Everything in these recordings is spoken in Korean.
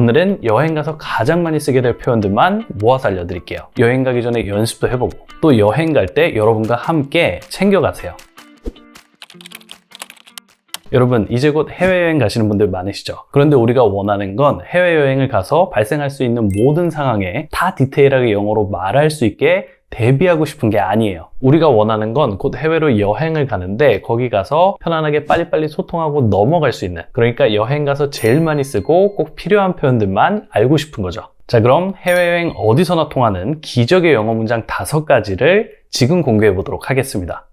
오늘은 여행 가서 가장 많이 쓰게 될 표현들만 모아서 알려드릴게요. 여행 가기 전에 연습도 해보고 또 여행 갈 때 여러분과 함께 챙겨가세요. 여러분, 이제 곧 해외여행 가시는 분들 많으시죠? 그런데 우리가 원하는 건 해외여행을 가서 발생할 수 있는 모든 상황에 다 디테일하게 영어로 말할 수 있게 대비하고 싶은 게 아니에요. 우리가 원하는 건 곧 해외로 여행을 가는데 거기 가서 편안하게 빨리빨리 소통하고 넘어갈 수 있는, 그러니까 여행 가서 제일 많이 쓰고 꼭 필요한 표현들만 알고 싶은 거죠. 자, 그럼 해외여행 어디서나 통하는 기적의 영어 문장 5가지를 지금 공개해 보도록 하겠습니다.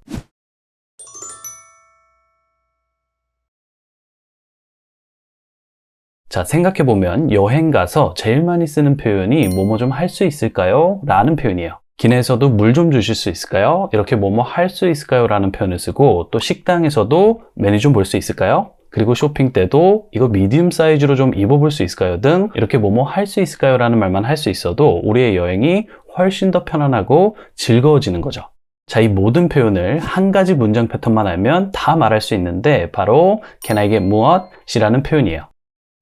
자, 생각해보면 여행 가서 제일 많이 쓰는 표현이 뭐뭐 좀 할 수 있을까요? 라는 표현이에요. 기내에서도 물 좀 주실 수 있을까요? 이렇게 뭐뭐 할 수 있을까요? 라는 표현을 쓰고, 또 식당에서도 메뉴 좀 볼 수 있을까요? 그리고 쇼핑 때도 이거 미디움 사이즈로 좀 입어볼 수 있을까요? 등 이렇게 뭐뭐 할 수 있을까요? 라는 말만 할 수 있어도 우리의 여행이 훨씬 더 편안하고 즐거워지는 거죠. 자, 이 모든 표현을 한 가지 문장 패턴만 알면 다 말할 수 있는데 바로 Can I get 무엇이라는 표현이에요.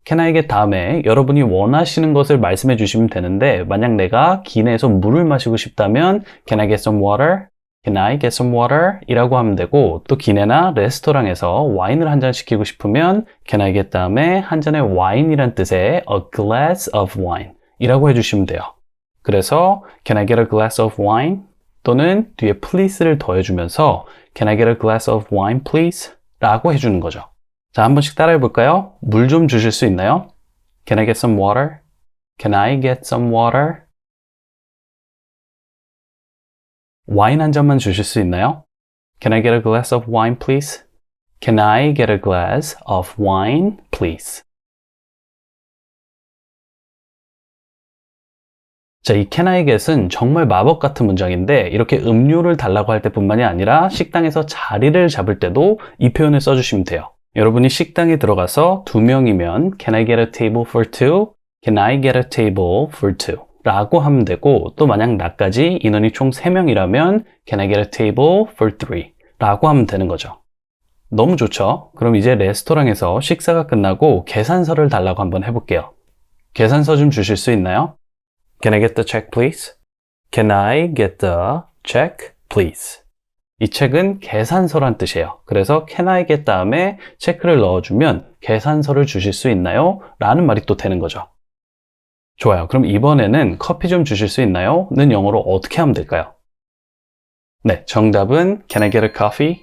Can I get 다음에 여러분이 원하시는 것을 말씀해 주시면 되는데, 만약 내가 기내에서 물을 마시고 싶다면 Can I get some water? Can I get some water? 이라고 하면 되고, 또 기내나 레스토랑에서 와인을 한 잔 시키고 싶으면 Can I get 다음에 한 잔의 와인이란 뜻의 A glass of wine 이라고 해주시면 돼요. 그래서 Can I get a glass of wine? 또는 뒤에 please를 더해주면서 Can I get a glass of wine please? 라고 해주는 거죠. 자, 한 번씩 따라해 볼까요? 물 좀 주실 수 있나요? Can I get some water? Can I get some water? 와인 한 잔만 주실 수 있나요? Can I get a glass of wine, please? Can I get a glass of wine, please? 자, 이 Can I get은 정말 마법 같은 문장인데, 이렇게 음료를 달라고 할 때뿐만이 아니라 식당에서 자리를 잡을 때도 이 표현을 써주시면 돼요. 여러분이 식당에 들어가서 2명이면 Can I get a table for two? Can I get a table for two? 라고 하면 되고, 또 만약 나까지 인원이 총 3명이라면 Can I get a table for three? 라고 하면 되는 거죠. 너무 좋죠? 그럼 이제 레스토랑에서 식사가 끝나고 계산서를 달라고 한번 해볼게요. 계산서 좀 주실 수 있나요? Can I get the check, please? Can I get the check, please? 이 책은 계산서란 뜻이에요. 그래서 Can I get 다음에 체크를 넣어주면 계산서를 주실 수 있나요? 라는 말이 또 되는 거죠. 좋아요. 그럼 이번에는 커피 좀 주실 수 있나요? 는 영어로 어떻게 하면 될까요? 네, 정답은 Can I get a coffee?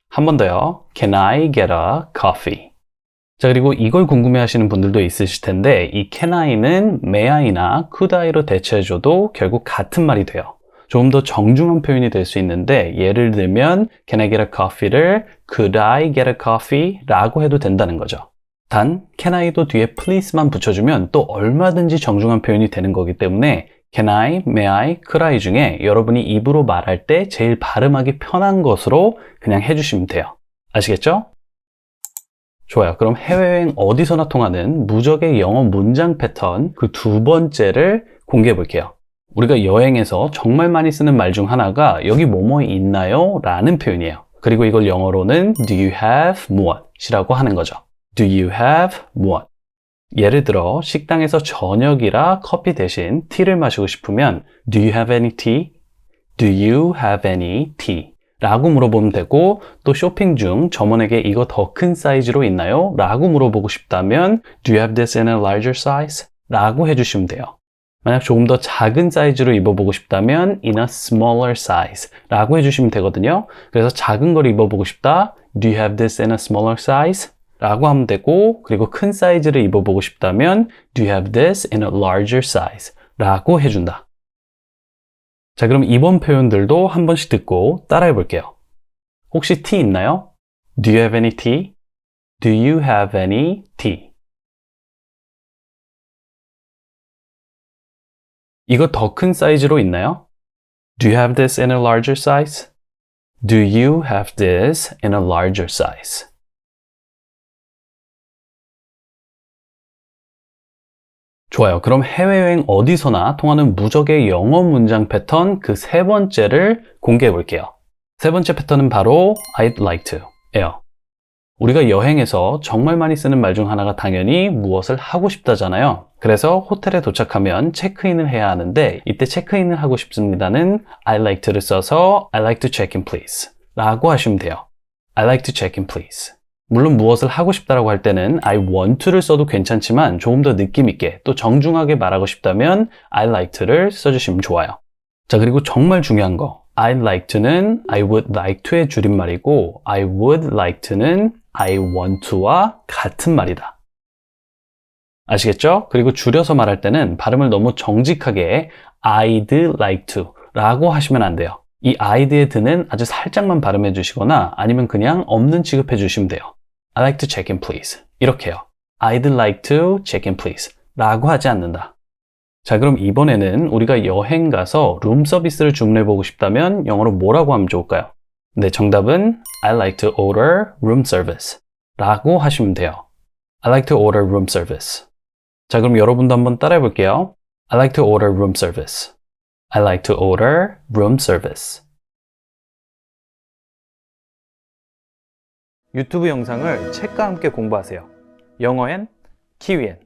한 번 더요. Can I get a coffee? 자, 그리고 이걸 궁금해 하시는 분들도 있으실 텐데, 이 Can I는 May I나 Could I로 대체해줘도 결국 같은 말이 돼요. 조금 더 정중한 표현이 될 수 있는데, 예를 들면 Can I get a coffee를 Could I get a coffee? 라고 해도 된다는 거죠. 단 Can I도 뒤에 please만 붙여주면 또 얼마든지 정중한 표현이 되는 거기 때문에 Can I, May I, Could I 중에 여러분이 입으로 말할 때 제일 발음하기 편한 것으로 그냥 해주시면 돼요. 아시겠죠? 좋아요. 그럼 해외여행 어디서나 통하는 무적의 영어 문장 패턴 그 2번째를 공개해 볼게요. 우리가 여행에서 정말 많이 쓰는 말 중 하나가 여기 뭐뭐 있나요? 라는 표현이에요. 그리고 이걸 영어로는 Do you have 무엇이라고 하는 거죠. Do you have 무엇? 예를 들어 식당에서 저녁이라 커피 대신 티를 마시고 싶으면 Do you have any tea? Do you have any tea? 라고 물어보면 되고, 또 쇼핑 중 점원에게 이거 더 큰 사이즈로 있나요? 라고 물어보고 싶다면 Do you have this in a larger size? 라고 해주시면 돼요. 만약 조금 더 작은 사이즈로 입어보고 싶다면 in a smaller size 라고 해주시면 되거든요. 그래서 작은 걸 입어보고 싶다. Do you have this in a smaller size? 라고 하면 되고, 그리고 큰 사이즈를 입어보고 싶다면 Do you have this in a larger size? 라고 해준다. 자, 그럼 이번 표현들도 한 번씩 듣고 따라해 볼게요. 혹시 티 있나요? Do you have any tea? Do you have any tea? 이거 더 큰 사이즈로 있나요? Do you have this in a larger size? Do you have this in a larger size? 좋아요. 그럼 해외여행 어디서나 통하는 무적의 영어 문장 패턴 그 3번째를 공개해 볼게요. 3번째 패턴은 바로 I'd like to 예요. 우리가 여행에서 정말 많이 쓰는 말 중 하나가 당연히 무엇을 하고 싶다잖아요. 그래서 호텔에 도착하면 체크인을 해야 하는데 이때 체크인을 하고 싶습니다는 I like to를 써서 I like to check in please 라고 하시면 돼요. I like to check in please. 물론 무엇을 하고 싶다라고 할 때는 I want to를 써도 괜찮지만 조금 더 느낌 있게 또 정중하게 말하고 싶다면 I like to를 써주시면 좋아요. 자, 그리고 정말 중요한 거 I'd like to는 I would like to의 줄임말이고 I would like to는 I want to와 같은 말이다. 아시겠죠? 그리고 줄여서 말할 때는 발음을 너무 정직하게 I'd like to 라고 하시면 안 돼요. 이 I'd의 드는 아주 살짝만 발음해 주시거나 아니면 그냥 없는 취급해 주시면 돼요. I'd like to check in please. 이렇게요. I'd like to check in please 라고 하지 않는다. 자, 그럼 이번에는 우리가 여행 가서 룸 서비스를 주문해 보고 싶다면 영어로 뭐라고 하면 좋을까요? 네, 정답은 I'd like to order room service 라고 하시면 돼요. I'd like to order room service. 자, 그럼 여러분도 한번 따라해 볼게요. I'd like to order room service. I'd like to order room service. 유튜브 영상을 책과 함께 공부하세요. 영어엔 키위엔.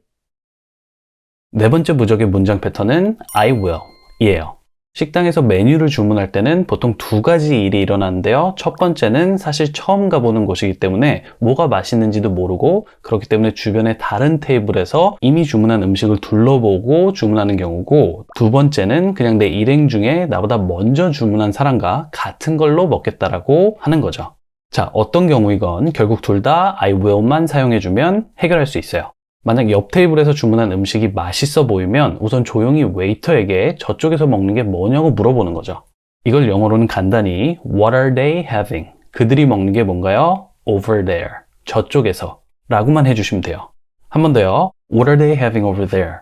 네 번째 부적의 문장 패턴은 I will 이에요. 식당에서 메뉴를 주문할 때는 보통 두 가지 일이 일어나는데요. 첫 번째는 사실 처음 가보는 곳이기 때문에 뭐가 맛있는지도 모르고 그렇기 때문에 주변의 다른 테이블에서 이미 주문한 음식을 둘러보고 주문하는 경우고 두 번째는 그냥 내 일행 중에 나보다 먼저 주문한 사람과 같은 걸로 먹겠다라고 하는 거죠. 자, 어떤 경우이건 결국 둘 다 I will만 사용해주면 해결할 수 있어요. 만약 옆 테이블에서 주문한 음식이 맛있어 보이면 우선 조용히 웨이터에게 저쪽에서 먹는 게 뭐냐고 물어보는 거죠. 이걸 영어로는 간단히 What are they having? 그들이 먹는 게 뭔가요? Over there. 저쪽에서 라고만 해주시면 돼요. 한 번 더요. What are they having over there?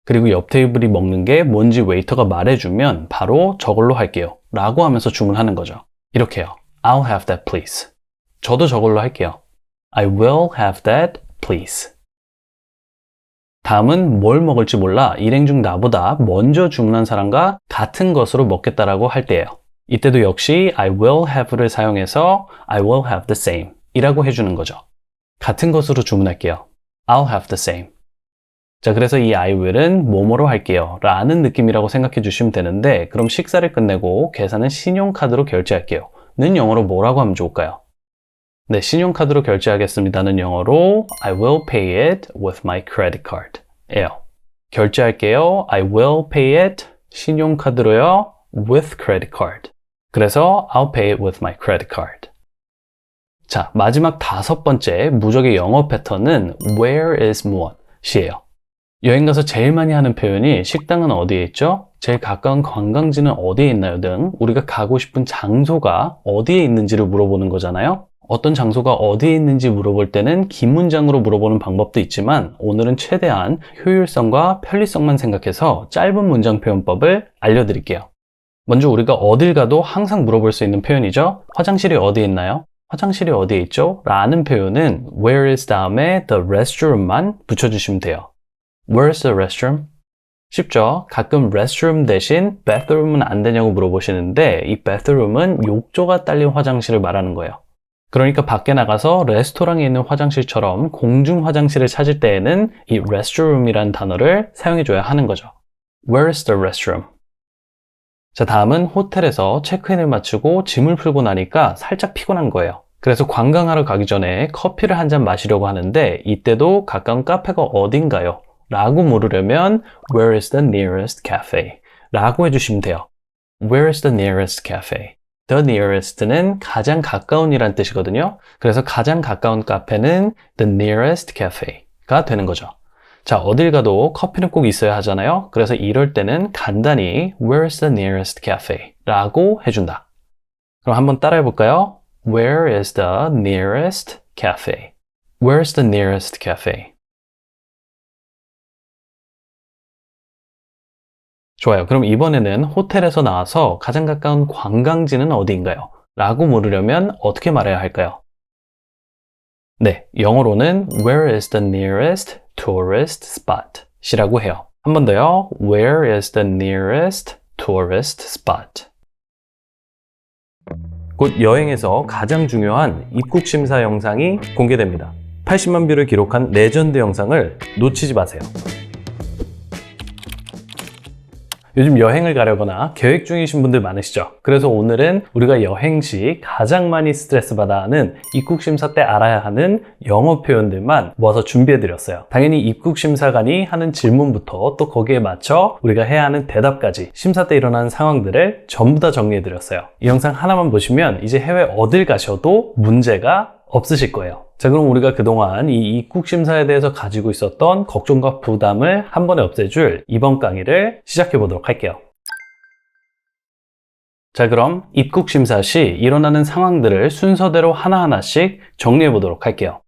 그리고 옆 테이블이 먹는 게 뭔지 웨이터가 말해주면 바로 저걸로 할게요 라고 하면서 주문하는 거죠. 이렇게요. I'll have that please. 저도 저걸로 할게요. I will have that please. 다음은 뭘 먹을지 몰라 일행 중 나보다 먼저 주문한 사람과 같은 것으로 먹겠다라고 할 때예요. 이때도 역시 I will have를 사용해서 I will have the same 이라고 해주는 거죠. 같은 것으로 주문할게요. I'll have the same. 자, 그래서 이 I will은 뭐뭐로 할게요 라는 느낌이라고 생각해 주시면 되는데 그럼 식사를 끝내고 계산은 신용카드로 결제할게요 는 영어로 뭐라고 하면 좋을까요? 네, 신용카드로 결제하겠습니다는 영어로 I will pay it with my credit card 예요. 결제할게요. I will pay it 신용카드로요. with credit card. 그래서 I'll pay it with my credit card. 자, 마지막 다섯 번째 무적의 영어 패턴은 where is 무엇이에요. 여행 가서 제일 많이 하는 표현이 식당은 어디에 있죠? 제일 가까운 관광지는 어디에 있나요? 등 우리가 가고 싶은 장소가 어디에 있는지를 물어보는 거잖아요. 어떤 장소가 어디에 있는지 물어볼 때는 긴 문장으로 물어보는 방법도 있지만 오늘은 최대한 효율성과 편리성만 생각해서 짧은 문장 표현법을 알려드릴게요. 먼저 우리가 어딜 가도 항상 물어볼 수 있는 표현이죠. 화장실이 어디에 있나요? 화장실이 어디에 있죠? 라는 표현은 where is 다음에 the restroom만 붙여주시면 돼요. Where's the restroom? 쉽죠? 가끔 restroom 대신 bathroom은 안 되냐고 물어보시는데 이 bathroom은 욕조가 딸린 화장실을 말하는 거예요. 그러니까 밖에 나가서 레스토랑에 있는 화장실처럼 공중 화장실을 찾을 때에는 이 restroom이라는 단어를 사용해줘야 하는 거죠. Where's the restroom? 자, 다음은 호텔에서 체크인을 마치고 짐을 풀고 나니까 살짝 피곤한 거예요. 그래서 관광하러 가기 전에 커피를 한 잔 마시려고 하는데 이때도 가까운 카페가 어딘가요? 라고 물으려면 Where is the nearest cafe? 라고 해주시면 돼요. Where is the nearest cafe? The nearest는 가장 가까운 이란 뜻이거든요. 그래서 가장 가까운 카페는 the nearest cafe가 되는 거죠. 자, 어딜 가도 커피는 꼭 있어야 하잖아요. 그래서 이럴 때는 간단히 Where is the nearest cafe? 라고 해준다. 그럼 한번 따라해 볼까요? Where is the nearest cafe? Where is the nearest cafe? 좋아요. 그럼 이번에는 호텔에서 나와서 가장 가까운 관광지는 어디인가요? 라고 물으려면 어떻게 말해야 할까요? 네, 영어로는 Where is the nearest tourist spot? 이라고 해요. 한 번 더요. Where is the nearest tourist spot? 곧 여행에서 가장 중요한 입국 심사 영상이 공개됩니다. 80만 뷰를 기록한 레전드 영상을 놓치지 마세요. 요즘 여행을 가려거나 계획 중이신 분들 많으시죠? 그래서 오늘은 우리가 여행 시 가장 많이 스트레스 받아 하는 입국 심사 때 알아야 하는 영어 표현들만 모아서 준비해 드렸어요. 당연히 입국 심사관이 하는 질문부터 또 거기에 맞춰 우리가 해야 하는 대답까지 심사 때 일어나는 상황들을 전부 다 정리해 드렸어요. 이 영상 하나만 보시면 이제 해외 어딜 가셔도 문제가 없으실 거예요. 자, 그럼 우리가 그동안 이 입국 심사에 대해서 가지고 있었던 걱정과 부담을 한 번에 없애줄 이번 강의를 시작해 보도록 할게요. 자, 그럼 입국 심사 시 일어나는 상황들을 순서대로 하나하나씩 정리해 보도록 할게요.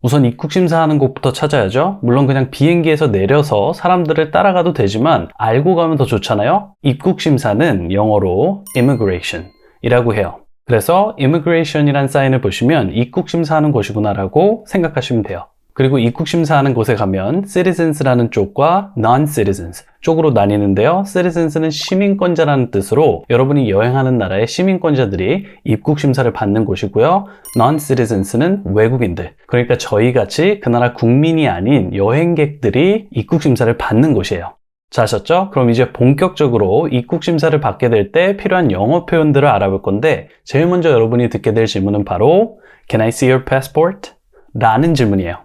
우선 입국 심사하는 곳부터 찾아야죠. 물론 그냥 비행기에서 내려서 사람들을 따라가도 되지만 알고 가면 더 좋잖아요. 입국 심사는 영어로 immigration 이라고 해요. 그래서 immigration이란 사인을 보시면 입국 심사하는 곳이구나라고 생각하시면 돼요. 그리고 입국 심사하는 곳에 가면 citizens라는 쪽과 non-citizens 쪽으로 나뉘는데요. citizens는 시민권자라는 뜻으로 여러분이 여행하는 나라의 시민권자들이 입국 심사를 받는 곳이고요. non-citizens는 외국인들, 그러니까 저희같이 그 나라 국민이 아닌 여행객들이 입국 심사를 받는 곳이에요. 자, 아셨죠? 그럼 이제 본격적으로 입국 심사를 받게 될 때 필요한 영어 표현들을 알아볼 건데 제일 먼저 여러분이 듣게 될 질문은 바로 Can I see your passport? 라는 질문이에요.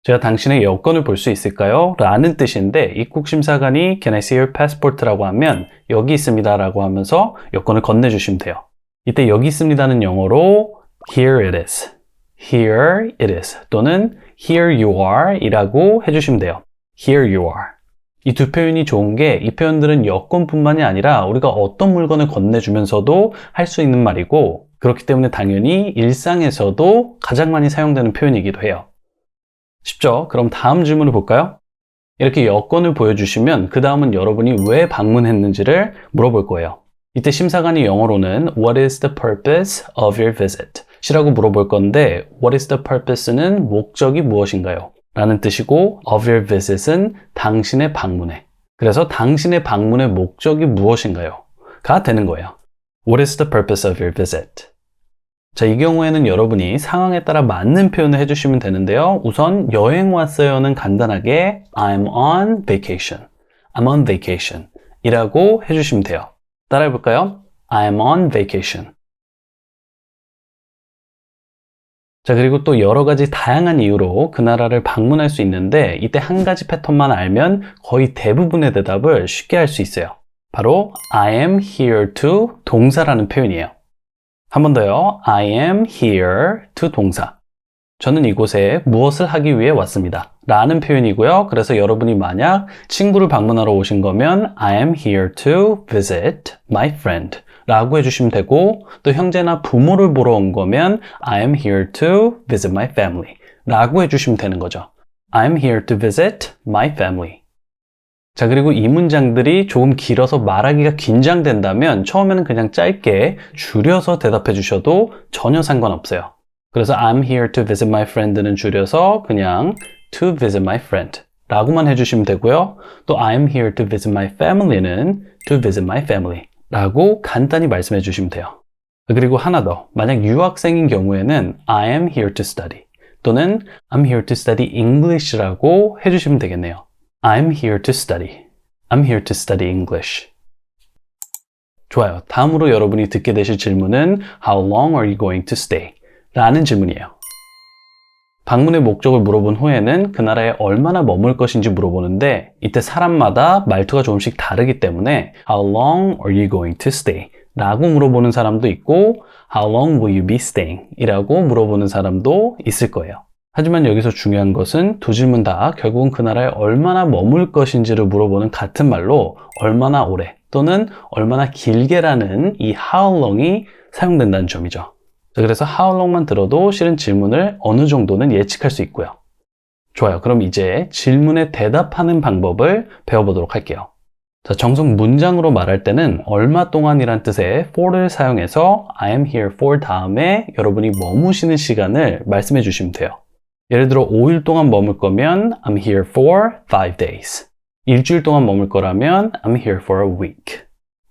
제가 당신의 여권을 볼 수 있을까요? 라는 뜻인데 입국 심사관이 Can I see your passport? 라고 하면 여기 있습니다 라고 하면서 여권을 건네주시면 돼요. 이때 여기 있습니다는 영어로 Here it is, Here it is 또는 Here you are 이라고 해주시면 돼요. Here you are. 이 두 표현이 좋은 게 이 표현들은 여권뿐만이 아니라 우리가 어떤 물건을 건네주면서도 할 수 있는 말이고 그렇기 때문에 당연히 일상에서도 가장 많이 사용되는 표현이기도 해요. 쉽죠? 그럼 다음 질문을 볼까요? 이렇게 여권을 보여주시면 그 다음은 여러분이 왜 방문했는지를 물어볼 거예요. 이때 심사관이 영어로는 What is the purpose of your visit? 이라고 물어볼 건데 What is the purpose는 목적이 무엇인가요? 라는 뜻이고 of your visit은 당신의 방문에. 그래서 당신의 방문의 목적이 무엇인가요? 가 되는 거예요. What is the purpose of your visit? 자, 이 경우에는 여러분이 상황에 따라 맞는 표현을 해주시면 되는데요. 우선 여행 왔어요는 간단하게 I'm on vacation. I'm on vacation 이라고 해주시면 돼요. 따라해볼까요? I'm on vacation. 자, 그리고 또 여러 가지 다양한 이유로 그 나라를 방문할 수 있는데 이때 한 가지 패턴만 알면 거의 대부분의 대답을 쉽게 할 수 있어요. 바로 I am here to 동사라는 표현이에요. 한 번 더요. I am here to 동사. 저는 이곳에 무엇을 하기 위해 왔습니다. 라는 표현이고요. 그래서 여러분이 만약 친구를 방문하러 오신 거면 I am here to visit my friend. 라고 해주시면 되고 또 형제나 부모를 보러 온 거면 I am here to visit my family 라고 해주시면 되는 거죠. I am here to visit my family. 자, 그리고 이 문장들이 조금 길어서 말하기가 긴장된다면 처음에는 그냥 짧게 줄여서 대답해 주셔도 전혀 상관없어요. 그래서 I'm here to visit my friend는 줄여서 그냥 to visit my friend 라고만 해주시면 되고요. 또 I'm here to visit my family는 to visit my family 라고 간단히 말씀해 주시면 돼요. 그리고 하나 더, 만약 유학생인 경우에는 I am here to study 또는 I'm here to study English라고 해주시면 되겠네요. I'm here to study. I'm here to study English. 좋아요. 다음으로 여러분이 듣게 되실 질문은 How long are you going to stay? 라는 질문이에요. 방문의 목적을 물어본 후에는 그 나라에 얼마나 머물 것인지 물어보는데 이때 사람마다 말투가 조금씩 다르기 때문에 How long are you going to stay? 라고 물어보는 사람도 있고 How long will you be staying? 이라고 물어보는 사람도 있을 거예요. 하지만 여기서 중요한 것은 두 질문 다 결국은 그 나라에 얼마나 머물 것인지를 물어보는 같은 말로 얼마나 오래 또는 얼마나 길게라는 이 how long이 사용된다는 점이죠. 그래서 how long만 들어도 실은 질문을 어느 정도는 예측할 수 있고요. 좋아요. 그럼 이제 질문에 대답하는 방법을 배워보도록 할게요. 자, 정석 문장으로 말할 때는 얼마 동안이란 뜻의 for를 사용해서 I am here for 다음에 여러분이 머무시는 시간을 말씀해 주시면 돼요. 예를 들어 5일 동안 머물 거면 I'm here for 5 days. 일주일 동안 머물 거라면 I'm here for a week.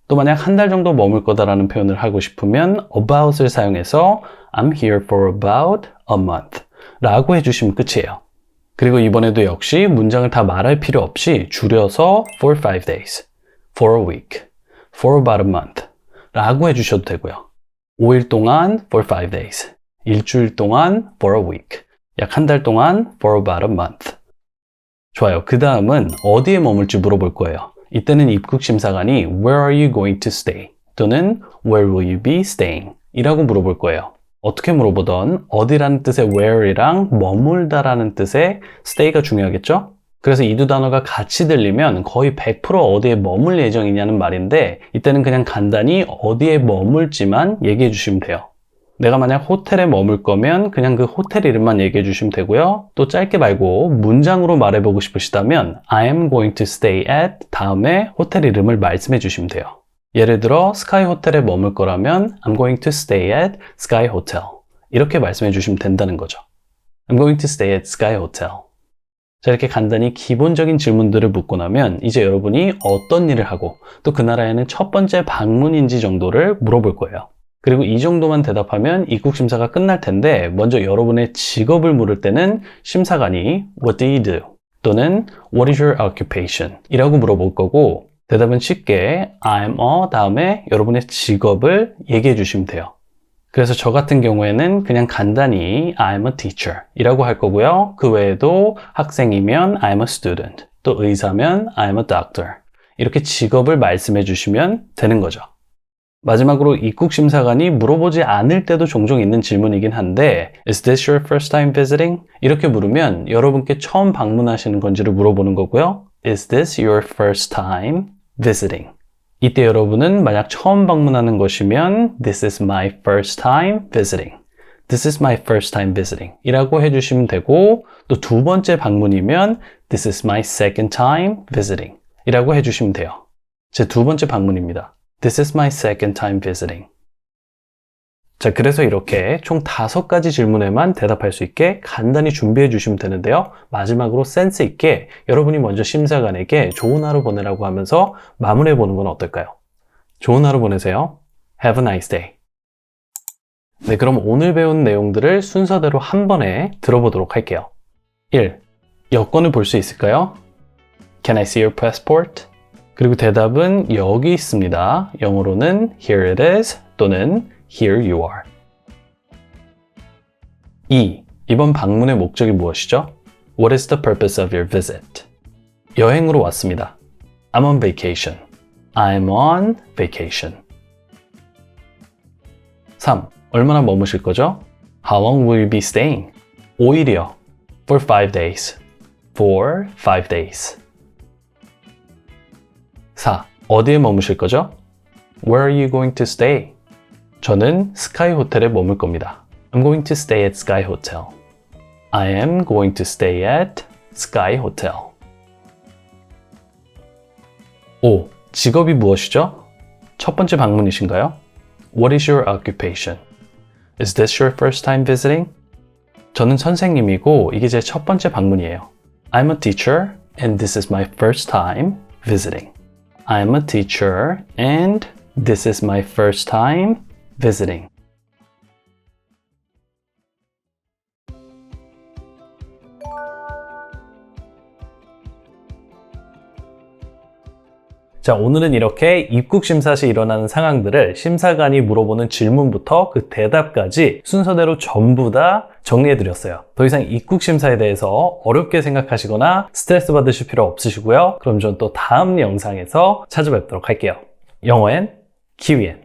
또 만약 한 달 정도 머물 거다라는 표현을 하고 싶으면 about을 사용해서 I'm here for about a month 라고 해주시면 끝이에요. 그리고 이번에도 역시 문장을 다 말할 필요 없이 줄여서 for 5 days, for a week, for about a month 라고 해주셔도 되고요. 5일 동안 for 5 days, 일주일 동안 for a week, 약 한 달 동안 for about a month. 좋아요. 그 다음은 어디에 머물지 물어볼 거예요. 이때는 입국심사관이 Where are you going to stay? 또는 Where will you be staying? 이라고 물어볼 거예요. 어떻게 물어보던 어디라는 뜻의 where이랑 머물다라는 뜻의 stay가 중요하겠죠? 그래서 이 두 단어가 같이 들리면 거의 100% 어디에 머물 예정이냐는 말인데 이때는 그냥 간단히 어디에 머물지만 얘기해 주시면 돼요. 내가 만약 호텔에 머물 거면 그냥 그 호텔 이름만 얘기해 주시면 되고요. 또 짧게 말고 문장으로 말해보고 싶으시다면 I am going to stay at 다음에 호텔 이름을 말씀해 주시면 돼요. 예를 들어 스카이 호텔에 머물 거라면 I'm going to stay at Sky Hotel 이렇게 말씀해 주시면 된다는 거죠. I'm going to stay at Sky Hotel. 자, 이렇게 간단히 기본적인 질문들을 묻고 나면 이제 여러분이 어떤 일을 하고 또 그 나라에는 첫 번째 방문인지 정도를 물어볼 거예요. 그리고 이 정도만 대답하면 입국심사가 끝날 텐데 먼저 여러분의 직업을 물을 때는 심사관이 What do you do? 또는 What is your occupation? 이라고 물어볼 거고 대답은 쉽게 I'm a 다음에 여러분의 직업을 얘기해 주시면 돼요. 그래서 저 같은 경우에는 그냥 간단히 I'm a teacher 이라고 할 거고요. 그 외에도 학생이면 I'm a student, 또 의사면 I'm a doctor 이렇게 직업을 말씀해 주시면 되는 거죠. 마지막으로 입국심사관이 물어보지 않을 때도 종종 있는 질문이긴 한데 Is this your first time visiting? 이렇게 물으면 여러분께 처음 방문하시는 건지를 물어보는 거고요. Is this your first time visiting? 이때 여러분은 만약 처음 방문하는 것이면 This is my first time visiting. This is my first time visiting 이라고 해주시면 되고 또 두 번째 방문이면 This is my second time visiting 이라고 해주시면 돼요. 제 두 번째 방문입니다. This is my second time visiting. 자, 그래서 이렇게 총 5가지 질문에만 대답할 수 있게 간단히 준비해 주시면 되는데요. 마지막으로 센스 있게 여러분이 먼저 심사관에게 좋은 하루 보내라고 하면서 마무리해 보는 건 어떨까요? 좋은 하루 보내세요. Have a nice day. 네, 그럼 오늘 배운 내용들을 순서대로 한 번에 들어보도록 할게요. 1. 여권을 볼 수 있을까요? Can I see your passport? 그리고 대답은 여기 있습니다. 영어로는 Here it is 또는 Here you are. 2. 이번 방문의 목적이 무엇이죠? What is the purpose of your visit? 여행으로 왔습니다. I'm on vacation. I'm on vacation. 3. 얼마나 머무실 거죠? How long will you be staying? 5일이요. For 5 days. For 5 days. 4. 어디에 머무실 거죠? Where are you going to stay? 저는 스카이 호텔에 머물 겁니다. I'm going to stay at Sky Hotel. I am going to stay at Sky Hotel. 5. 직업이 무엇이죠? 첫 번째 방문이신가요? What is your occupation? Is this your first time visiting? 저는 선생님이고 이게 제 첫 번째 방문이에요. I'm a teacher and this is my first time visiting. I'm a teacher and this is my first time visiting. 자, 오늘은 이렇게 입국심사 시 일어나는 상황들을 심사관이 물어보는 질문부터 그 대답까지 순서대로 전부 다 정리해드렸어요. 더 이상 입국심사에 대해서 어렵게 생각하시거나 스트레스 받으실 필요 없으시고요. 그럼 전 또 다음 영상에서 찾아뵙도록 할게요. 영어엔 키위엔.